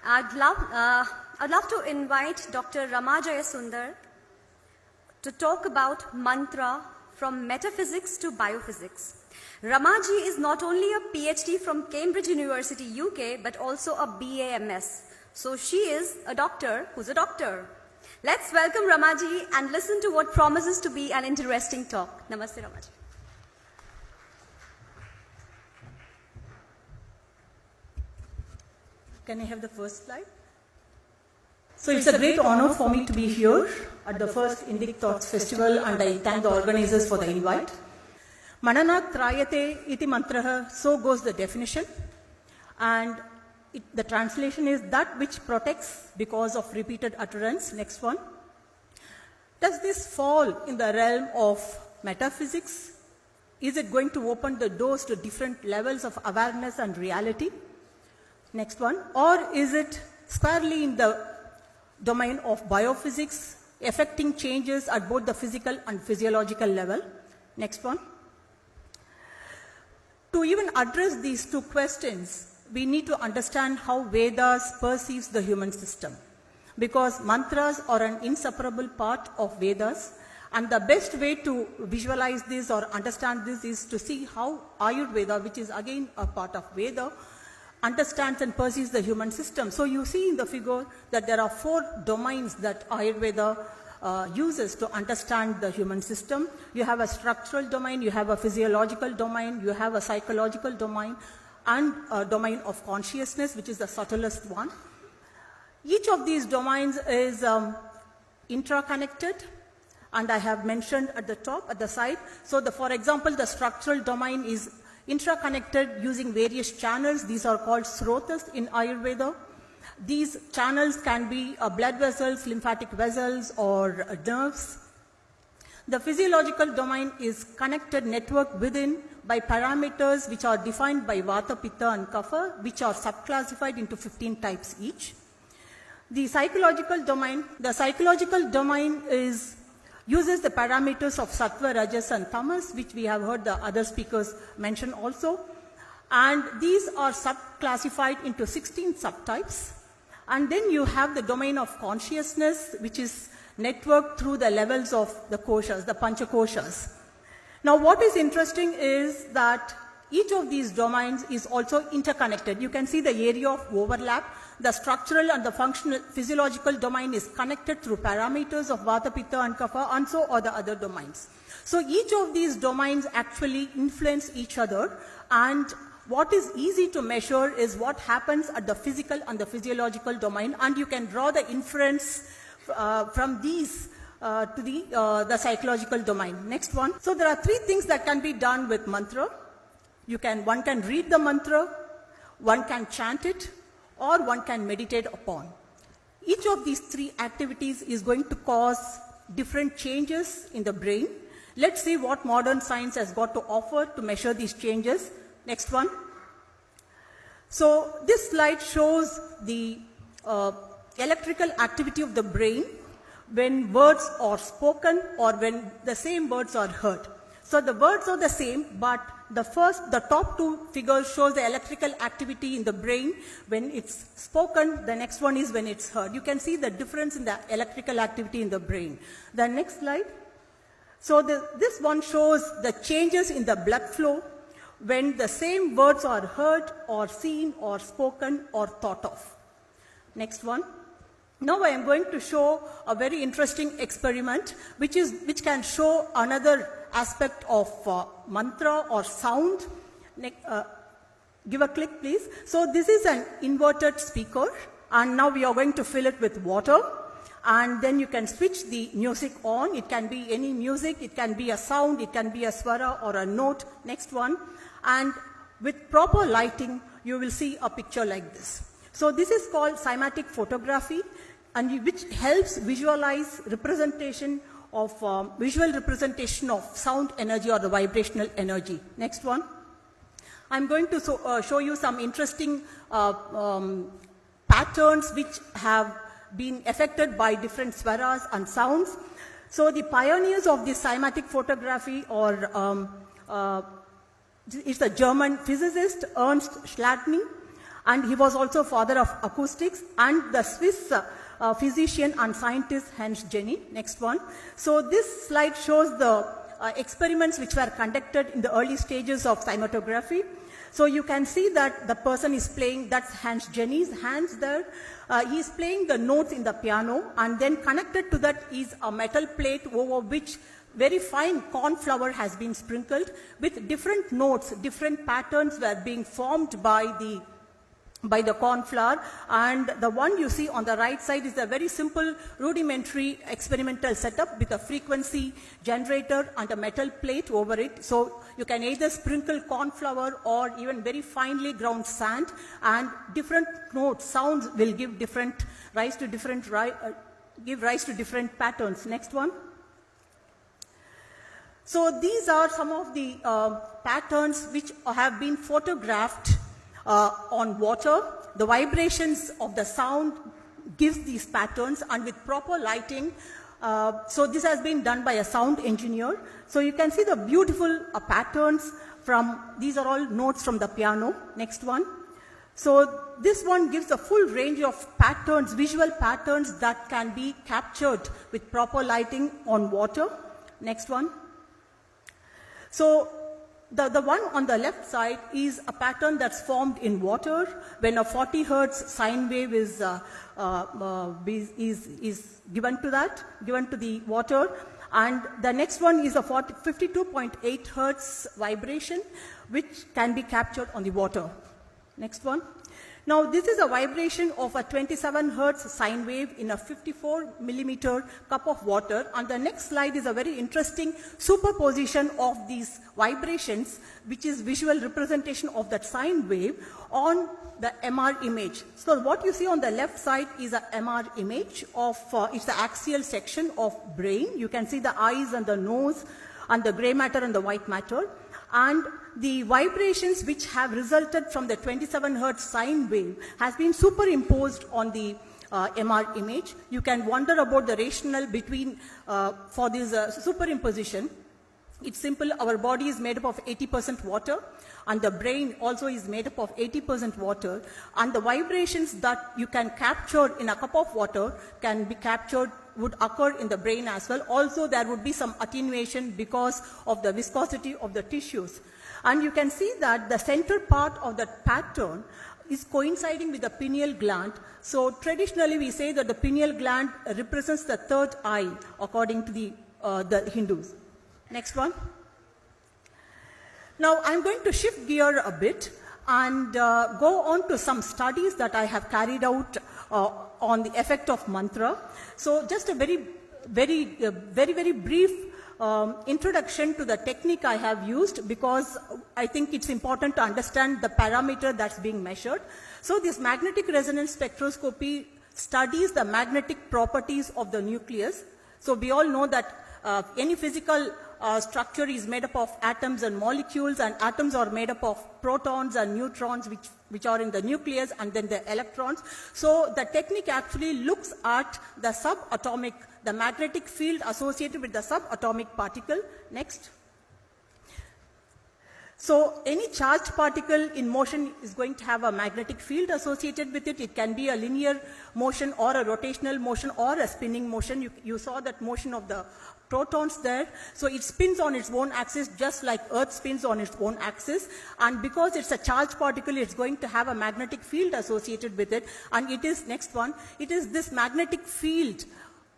I'd love to invite Dr. Rama Jayasundar to talk about mantra from metaphysics to biophysics. Ramaji is not only a PhD from Cambridge University, UK, but also a BAMS. So she is a doctor who's a doctor. Let's welcome Ramaji and listen to what promises to be an interesting talk. Namaste, Ramaji. Can I have the first slide? So it's a great honor for me to be here at the first Indic Thoughts Festival, and I thank the organizers for the invite. Mananat trayate iti mantraha, so goes the definition. And the translation is that which protects because of repeated utterance. Next one. Does this fall in the realm of metaphysics? Is it going to open the doors to different levels of awareness and reality? Next one. Or is it squarely in the domain of biophysics, affecting changes at both the physical and physiological level? Next one. To even address these two questions, we need to understand how Vedas perceives the human system, because mantras are an inseparable part of Vedas, and the best way to visualize this or understand this is to see how Ayurveda, which is again a part of Veda, understands and perceives the human system. So you see in the figure that there are 4 domains that Ayurveda uses to understand the human system. You have a structural domain, you have a physiological domain, you have a psychological domain, and a domain of consciousness, which is the subtlest one. Each of these domains is intraconnected, and I have mentioned at the top, at the side. So for example, the structural domain is intraconnected using various channels. These are called srotas in Ayurveda. These channels can be blood vessels, lymphatic vessels, or nerves. The physiological domain is connected network within by parameters which are defined by Vata, Pitta, and Kapha, which are subclassified into 15 types each. The psychological domain uses the parameters of Sattva, Rajas, and Tamas, which we have heard the other speakers mention also. And these are subclassified into 16 subtypes. And then you have the domain of consciousness, which is networked through the levels of the koshas, the panchakoshas. Now what is interesting is that each of these domains is also interconnected. You can see the area of overlap. The structural and the functional physiological domain is connected through parameters of Vata, Pitta, and Kapha, and so are the other domains. So each of these domains actually influence each other, and what is easy to measure is what happens at the physical and the physiological domain, and you can draw the inference from these to the psychological domain. Next one. So there are 3 things that can be done with mantra. One can read the mantra, one can chant it, or one can meditate upon. Each of these 3 activities is going to cause different changes in the brain. Let's see what modern science has got to offer to measure these changes. Next one. So this slide shows the electrical activity of the brain when words are spoken or when the same words are heard. So the words are the same, but the top 2 figures shows the electrical activity in the brain when it's spoken. The next one is when it's heard. You can see the difference in the electrical activity in the brain. The next slide. So this one shows the changes in the blood flow when the same words are heard or seen or spoken or thought of. Next one. Now I am going to show a very interesting experiment which can show another aspect of mantra or sound. Give a click, please. So this is an inverted speaker, and now we are going to fill it with water, and then you can switch the music on. It can be any music, it can be a sound, it can be a swara or a note. Next one. And with proper lighting, you will see a picture like this. So this is called cymatic photography, and which helps visualize representation of visual representation of sound energy or the vibrational energy. Next one. I'm going to show you some interesting patterns which have been affected by different swaras and sounds. So the pioneers of this cymatic photography are it's a German physicist, Ernst Schladming, And he was also father of acoustics, and the Swiss physician and scientist Hans Jenny. Next one. So this slide shows the experiments which were conducted in the early stages of cinematography. So you can see that the person is playing, that's Hans Jenny's hands there. He is playing the notes in the piano, and then connected to that is a metal plate over which very fine corn flour has been sprinkled with different notes, different patterns were being formed by the corn flour. And the one you see on the right side is a very simple rudimentary experimental setup with a frequency generator and a metal plate over it. So you can either sprinkle corn flour or even very finely ground sand, and different notes, sounds will give rise to different patterns. Next one. So these are some of the patterns which have been photographed on water. The vibrations of the sound gives these patterns, and with proper lighting, so this has been done by a sound engineer. So you can see the beautiful patterns from, these are all notes from the piano. Next one. So this one gives a full range of patterns, visual patterns that can be captured with proper lighting on water. Next one. So the one on the left side is a pattern that's formed in water when a 40 hertz sine wave is given to the water. And the next one is a 52.8 hertz vibration which can be captured on the water. Next one. Now this is a vibration of a 27 hertz sine wave in a 54 millimeter cup of water, and the next slide is a very interesting superposition of these vibrations, which is visual representation of that sine wave on the MR image. So what you see on the left side is a MR image of, it's the axial section of brain. You can see the eyes and the nose and the gray matter and the white matter. And the vibrations which have resulted from the 27 hertz sine wave has been superimposed on the MR image. You can wonder about the rationale between for this superimposition. It's simple. Our body is made up of 80% water, and the brain also is made up of 80% water, and the vibrations that you can capture in a cup of water can be captured, would occur in the brain as well. Also, there would be some attenuation because of the viscosity of the tissues. And you can see that the center part of that pattern is coinciding with the pineal gland. So traditionally we say that the pineal gland represents the third eye according to the Hindus. Next one. Now I'm going to shift gear a bit and go on to some studies that I have carried out on the effect of mantra. So just a very brief introduction to the technique I have used, because I think it's important to understand the parameter that's being measured. So this magnetic resonance spectroscopy studies the magnetic properties of the nucleus. So we all know that any physical structure is made up of atoms and molecules, and atoms are made up of protons and neutrons which are in the nucleus, and then the electrons. So the technique actually looks at the subatomic, the magnetic field associated with the subatomic particle. Next. So any charged particle in motion is going to have a magnetic field associated with it. It can be a linear motion or a rotational motion or a spinning motion. You saw that motion of the protons there. So it spins on its own axis just like Earth spins on its own axis. And because it's a charged particle, it's going to have a magnetic field associated with it. And it is, next one, it is this magnetic field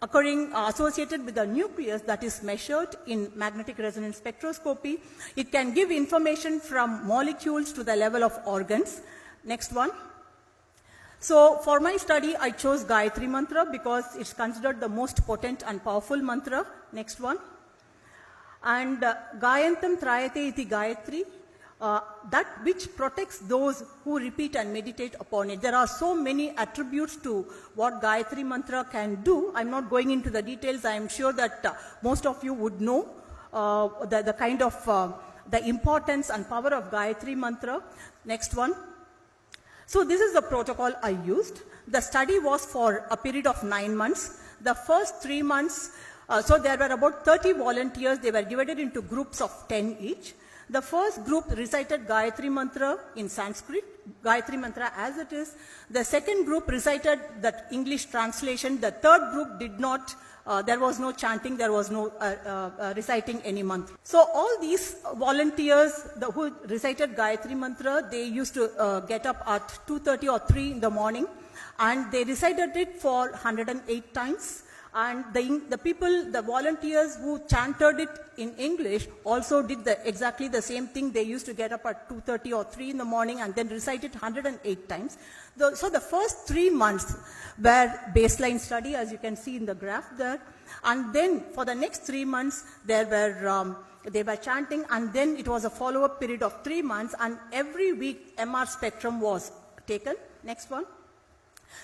occurring associated with the nucleus that is measured in magnetic resonance spectroscopy. It can give information from molecules to the level of organs. Next one. So for my study, I chose Gayathri Mantra because it's considered the most potent and powerful mantra. Next one. And Gayantam Trayate iti Gayatri, that which protects those who repeat and meditate upon it. There are so many attributes to what Gayathri Mantra can do. I'm not going into the details. I am sure that most of you would know the kind of the importance and power of Gayathri Mantra. Next one. So this is the protocol I used. The study was for a period of 9 months. The first 3 months, so there were about 30 volunteers. They were divided into groups of 10 each. The first group recited Gayathri Mantra in Sanskrit, Gayathri Mantra as it is. The second group recited that English translation. The third group did not, there was no chanting, there was no reciting any mantra. So all these volunteers who recited Gayathri Mantra, they used to get up at 2:30 or 3 in the morning, and they recited it for 108 times. And the volunteers who chanted it in English also did exactly the same thing. They used to get up at 2:30 or 3 in the morning and then recite it 108 times. So the first 3 months were baseline study, as you can see in the graph there. And then for the next 3 months, they were chanting, and then it was a follow-up period of 3 months, and every week MR spectrum was taken. Next one.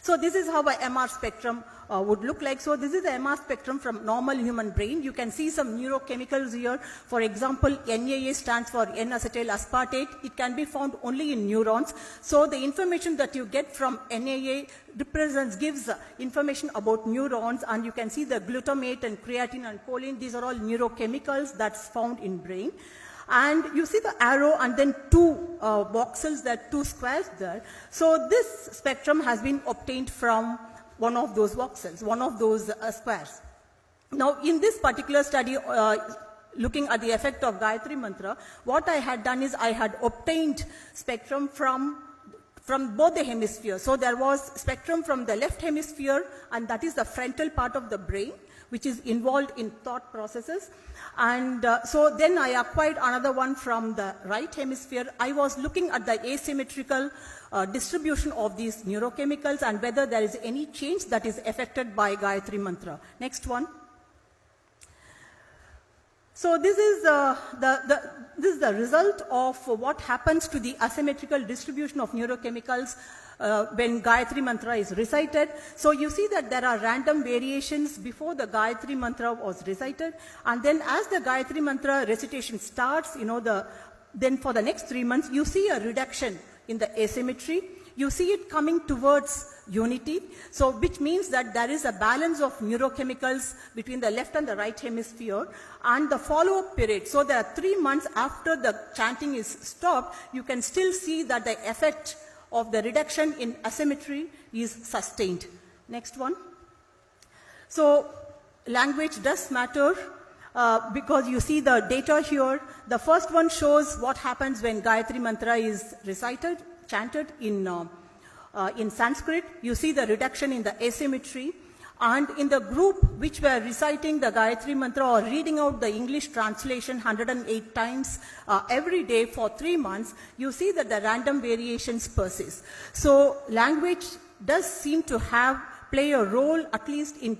So this is how a MR spectrum would look like. So this is the MR spectrum from normal human brain. You can see some neurochemicals here. For example, NAA stands for N-acetyl aspartate. It can be found only in neurons. So the information that you get from NAA gives information about neurons, and you can see the glutamate and creatine and choline. These are all neurochemicals that's found in brain. And you see the arrow and then 2 voxels, there are 2 squares there. So this spectrum has been obtained from one of those voxels, one of those squares. Now in this particular study, looking at the effect of Gayathri Mantra, what I had done is I had obtained spectrum from both the hemispheres. So there was spectrum from the left hemisphere, and that is the frontal part of the brain, which is involved in thought processes. And so then I acquired another one from the right hemisphere. I was looking at the asymmetrical distribution of these neurochemicals and whether there is any change that is affected by Gayathri Mantra. Next one. So this is the result of what happens to the asymmetrical distribution of neurochemicals when Gayathri Mantra is recited. So you see that there are random variations before the Gayathri Mantra was recited, and then as the Gayathri Mantra recitation starts, then for the next 3 months, you see a reduction in the asymmetry. You see it coming towards unity, so which means that there is a balance of neurochemicals between the left and the right hemisphere, and the follow-up period. So there are 3 months after the chanting is stopped, you can still see that the effect of the reduction in asymmetry is sustained. Next one. So language does matter because you see the data here. The first one shows what happens when Gayathri Mantra is recited, chanted in Sanskrit. You see the reduction in the asymmetry. And in the group which were reciting the Gayathri Mantra or reading out the English translation 108 times every day for 3 months, you see that the random variations persist. So language does seem to play a role, at least in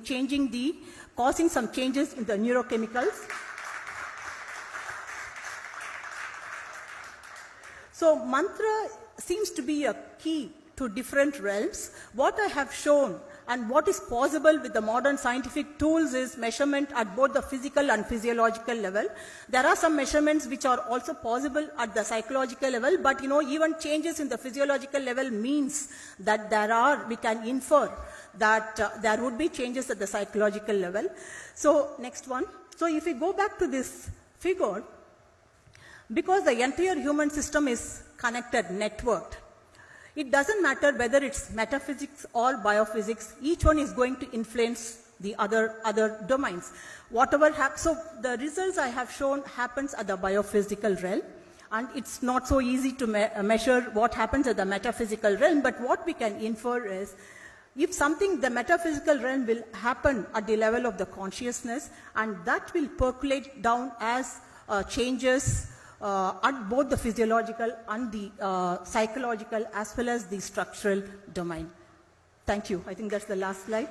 causing some changes in the neurochemicals. So mantra seems to be a key to different realms. What I have shown and what is possible with the modern scientific tools is measurement at both the physical and physiological level. There are some measurements which are also possible at the psychological level, but even changes in the physiological level means that we can infer that there would be changes at the psychological level. So next one. So if we go back to this figure, because the entire human system is connected, networked, it doesn't matter whether it's metaphysics or biophysics, each one is going to influence the other domains. So the results I have shown happens at the biophysical realm, and it's not so easy to measure what happens at the metaphysical realm, but what we can infer is, if the metaphysical realm will happen at the level of the consciousness, and that will percolate down as changes at both the physiological and the psychological as well as the structural domain. Thank you. I think that's the last slide.